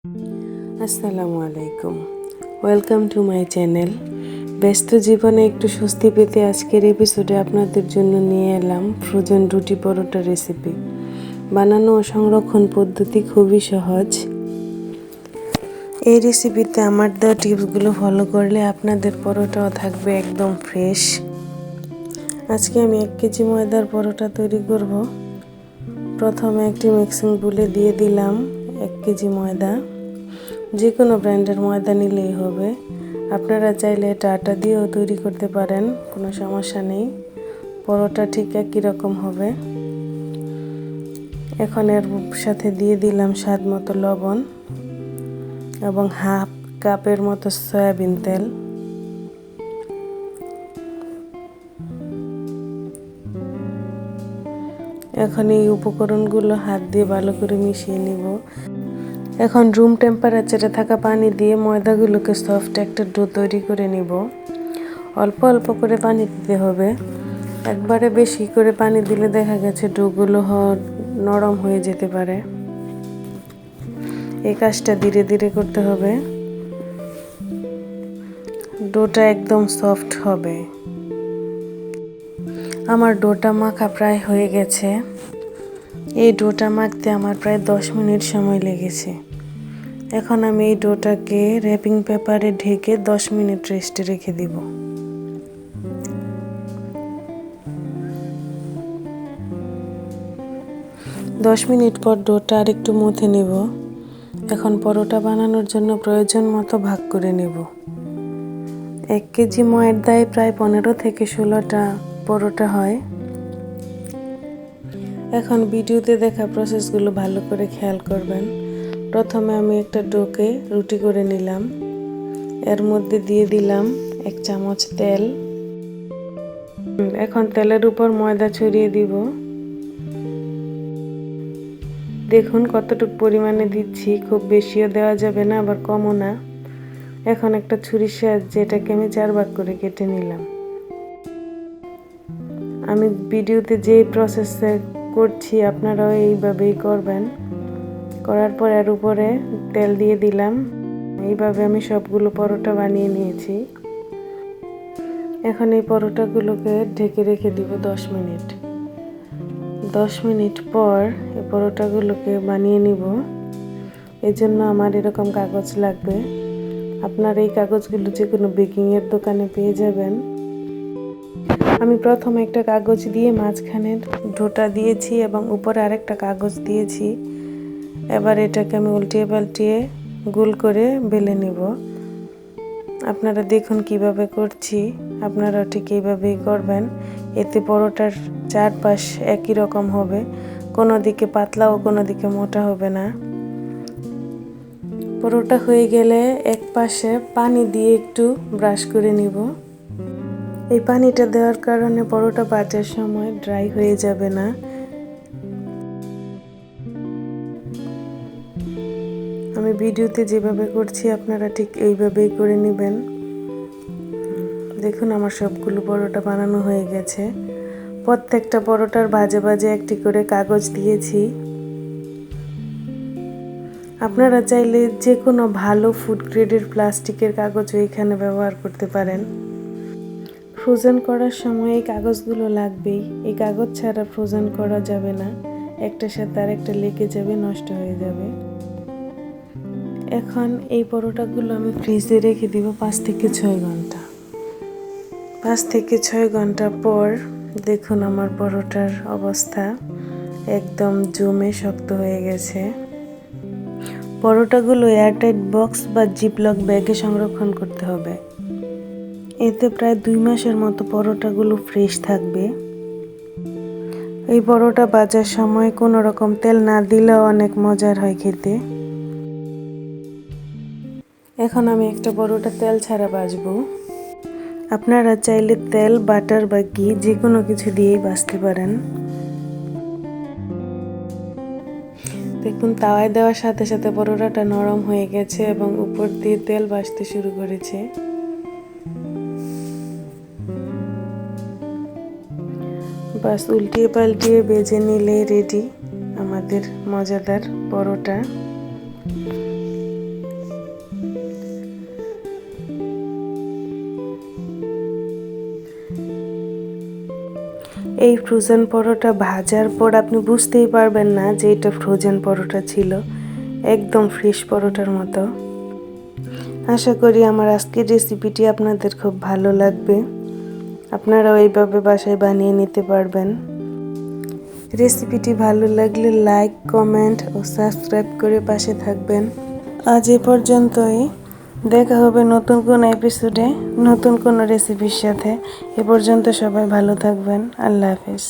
আসসালামু আলাইকুম, welcome to my channel. ব্যস্ত জীবনে একটু স্বস্তি পেতে আজকের এপিসোডে আপনাদের জন্য নিয়ে এলাম ফ্রোজেন রুটি পরোটা রেসিপি। বানানো ও সংরক্ষণ পদ্ধতি খুবই সহজ। এই রেসিপিতে আমার দেওয়া টিপসগুলো ফলো করলে আপনাদের পরোটাও থাকবে একদম ফ্রেশ। আজকে আমি 1 কেজি ময়দার পরোটা তৈরি করব। প্রথমে একটি মিক্সিং বোলে দিয়ে দিলাম 1 কেজি ময়দা। যে কোনো ব্র্যান্ডের ময়দা নিলেই হবে। আপনারা চাইলে এটা আটা দিয়েও তৈরি করতে পারেন, কোনো সমস্যা নেই। পরোটা ঠিক একই রকম হবে। এখন এর সাথে দিয়ে দিলাম স্বাদ মতো লবণ এবং হাফ কাপের মতো সয়াবিন তেল। এখন এই উপকরণগুলো হাত দিয়ে ভালো করে মিশিয়ে নিব। এখন রুম টেম্পারেচারে থাকা পানি দিয়ে ময়দাগুলোকে সফট একটা ডো তৈরি করে নিব। অল্প অল্প করে পানি দিতে হবে। একবারে বেশি করে পানি দিলে দেখা গেছে ডোগুলো নরম হয়ে যেতে পারে। এই কাজটা ধীরে ধীরে করতে হবে। ডোটা একদম সফট হবে। আমার ডোটা মাখা প্রায় হয়ে গেছে। এই ডোটা মাখতে আমার প্রায় 10 মিনিট সময় লেগেছে। এখন আমি এই ডোটাকে র্যাপিং পেপারে ঢেকে 10 মিনিট রেস্টে রেখে দিব। দশ মিনিট পর ডোটা আর একটু মথে নেব। এখন পরোটা বানানোর জন্য প্রয়োজন মতো ভাগ করে নেব। 1 কেজি ময়দায় প্রায় 15 থেকে 16টা পরোটা হয়। এখন ভিডিওতে দেখা প্রসেসগুলো ভালো করে খেয়াল করবেন। প্রথমে আমি একটা ডোকে রুটি করে নিলাম। এর মধ্যে দিয়ে দিলাম 1 চামচ তেল। এখন তেলের উপর ময়দা ছড়িয়ে দিব। দেখুন কতটুকু পরিমাণে দিচ্ছি, খুব বেশিও দেওয়া যাবে না, আবার কমও না। এখন একটা ছুরির সাহায্যে এটাকে আমি 4 ভাগ করে কেটে নিলাম। আমি ভিডিওতে যে প্রসেসে করছি আপনারাও এইভাবেই করবেন। করার পর এর উপরে তেল দিয়ে দিলাম। এইভাবে আমি সবগুলো পরোটা বানিয়ে নিয়েছি। এখন এই পরোটাগুলোকে ঢেকে রেখে দিব 10 মিনিট। 10 মিনিট পর এই পরোটাগুলোকে বানিয়ে নিব। এই জন্য আমার এরকম কাগজ লাগবে। আপনার এই কাগজগুলো যে কোনো বেকিংয়ের দোকানে পেয়ে যাবেন। আমি প্রথমে একটা কাগজ দিয়ে মাঝখানের ডোটা দিয়েছি এবং উপরে আরেকটা কাগজ দিয়েছি। এবার এটাকে আমি উল্টিয়ে পাল্টিয়ে গোল করে বেলে নেব। আপনারা দেখুন কিভাবে করছি, আপনারাও ঠিক এইভাবেই করবেন। এতে পরোটার চারপাশ একই রকম হবে, কোনো দিকে পাতলা ও কোনো দিকে মোটা হবে না। পরোটা হয়ে গেলে এক পাশে পানি দিয়ে একটু ব্রাশ করে নিব। এই পানিটা দেওয়ার কারণে পরোটা ভাজার সময় ড্রাই হয়ে যাবে না। আমি ভিডিওতে যেভাবে করছি আপনারা ঠিক এইভাবেই করে নেবেন। দেখুন আমার সবগুলো পরোটা বানানো হয়ে গেছে। প্রত্যেকটা পরোটার ভাজে ভাজে একটি করে কাগজ দিয়েছি। আপনারা চাইলে যে কোনো ভালো ফুড গ্রেডের প্লাস্টিকের কাগজও এখানে ব্যবহার করতে পারেন। ফ্রোজেন করার সময় এই কাগজগুলো লাগবেই। এই কাগজ ছাড়া ফ্রোজেন করা যাবে না, একটার সাথে আরেকটা লেগে যাবে, নষ্ট হয়ে যাবে। এখন এই পরোটাগুলো আমি ফ্রিজে রেখে দিব 5 থেকে 6 ঘন্টা। 5 থেকে 6 ঘন্টা পর দেখুন আমার পরোটার অবস্থা একদম জমে শক্ত হয়ে গেছে। পরোটাগুলো এয়ারটাইট বক্স বা জিপলক ব্যাগে সংরক্ষণ করতে হবে। এতে প্রায় 2 মাসের মতো পরোটাগুলো ফ্রেশ থাকবে। এই পরোটা ভাজার সময় কোনো রকম তেল না দিলেও অনেক মজার হয় খেতে। এখন আমি একটা পরোটা তেল ছাড়া ভাজবো। আপনারা চাইলে তেল, বাটার বা ঘি যে কোনো কিছু দিয়েই ভাজতে পারেন। দেখুন তাওয়ায় দেওয়ার সাথে সাথে পরোটাটা নরম হয়ে গেছে এবং উপর দিয়ে তেল ভাসতে শুরু করেছে। বাস উল্টিয়ে পাল্টিয়ে ভেজে নিলেই রেডি আমাদের মজাদার পরোটা। এই ফ্রোজেন পরোটা ভাজার পর আপনি বুঝতেই পারবেন না যে এটা ফ্রোজেন পরোটা ছিল, একদম ফ্রেশ পরোটার মতো। আশা করি আমার আজকের রেসিপিটি আপনাদের খুব ভালো লাগবে। আপনারাও এইভাবে বাসায় বানিয়ে নিতে পারবেন। রেসিপিটি ভালো লাগলে লাইক, কমেন্ট ও সাবস্ক্রাইব করে পাশে থাকবেন। আজ এ পর্যন্তই, দেখা হবে নতুন কোনো এপিসোডে নতুন কোনো রেসিপির সাথে। এ পর্যন্ত সবাই ভালো থাকবেন। আল্লাহ হাফেজ।